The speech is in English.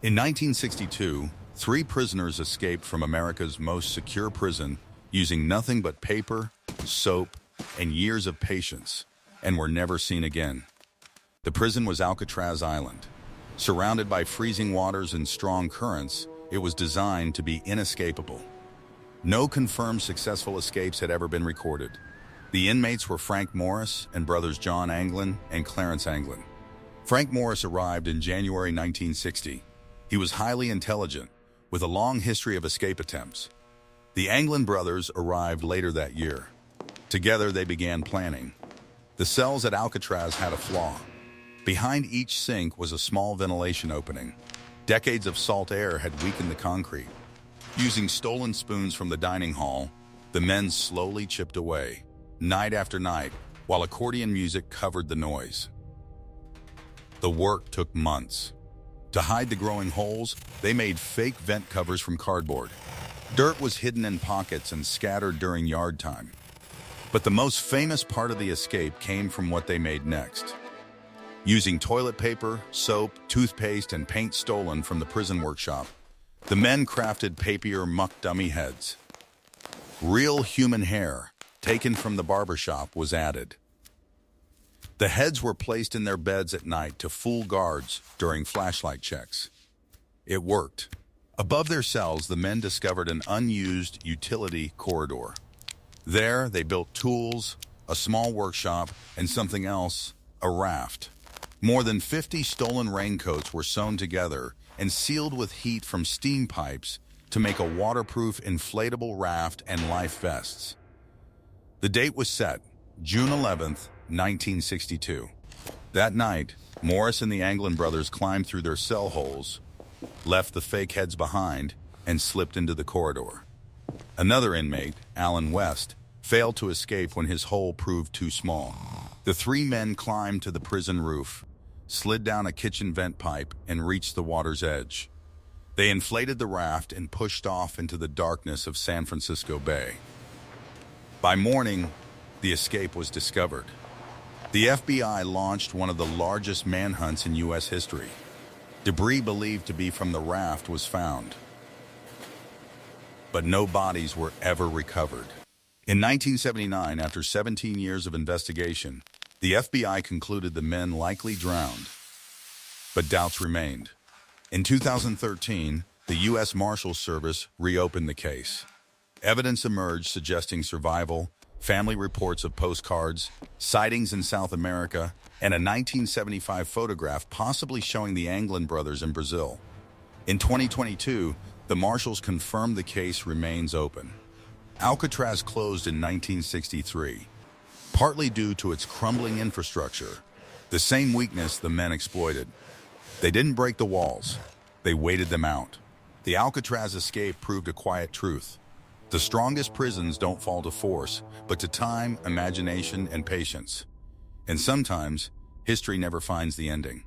In 1962, 3 prisoners escaped from America's most secure prison using nothing but paper, soap, and years of patience, and were never seen again. The prison was Alcatraz Island. Surrounded by freezing waters and strong currents, it was designed to be inescapable. No confirmed successful escapes had ever been recorded. The inmates were Frank Morris and brothers John Anglin and Clarence Anglin. Frank Morris arrived in January 1960. He was highly intelligent, with a long history of escape attempts. The Anglin brothers arrived later that year. Together, they began planning. The cells at Alcatraz had a flaw. Behind each sink was a small ventilation opening. Decades of salt air had weakened the concrete. Using stolen spoons from the dining hall, the men slowly chipped away, night after night, while accordion music covered the noise. The work took months. To hide the growing holes, they made fake vent covers from cardboard. Dirt was hidden in pockets and scattered during yard time. But the most famous part of the escape came from what they made next. Using toilet paper, soap, toothpaste, and paint stolen from the prison workshop, the men crafted papier-muck dummy heads. Real human hair, taken from the barbershop, was added. The heads were placed in their beds at night to fool guards during flashlight checks. It worked. Above their cells, the men discovered an unused utility corridor. There, they built tools, a small workshop, and something else, a raft. More than 50 stolen raincoats were sewn together and sealed with heat from steam pipes to make a waterproof inflatable raft and life vests. The date was set, June 11th, 1962. That night, Morris and the Anglin brothers climbed through their cell holes, left the fake heads behind, and slipped into the corridor. Another inmate, Alan West, failed to escape when his hole proved too small. The 3 men climbed to the prison roof, slid down a kitchen vent pipe, and reached the water's edge. They inflated the raft and pushed off into the darkness of San Francisco Bay. By morning, the escape was discovered. The FBI launched one of the largest manhunts in U.S. history. Debris believed to be from the raft was found, but no bodies were ever recovered. In 1979, after 17 years of investigation, the FBI concluded the men likely drowned, but doubts remained. In 2013, the U.S. Marshals Service reopened the case. Evidence emerged suggesting survival, family reports of postcards, sightings in South America, and a 1975 photograph possibly showing the Anglin brothers in Brazil. In 2022, the Marshals confirmed the case remains open. Alcatraz closed in 1963, partly due to its crumbling infrastructure, the same weakness the men exploited. They didn't break the walls, they waited them out. The Alcatraz escape proved a quiet truth. The strongest prisons don't fall to force, but to time, imagination, and patience. And sometimes, history never finds the ending.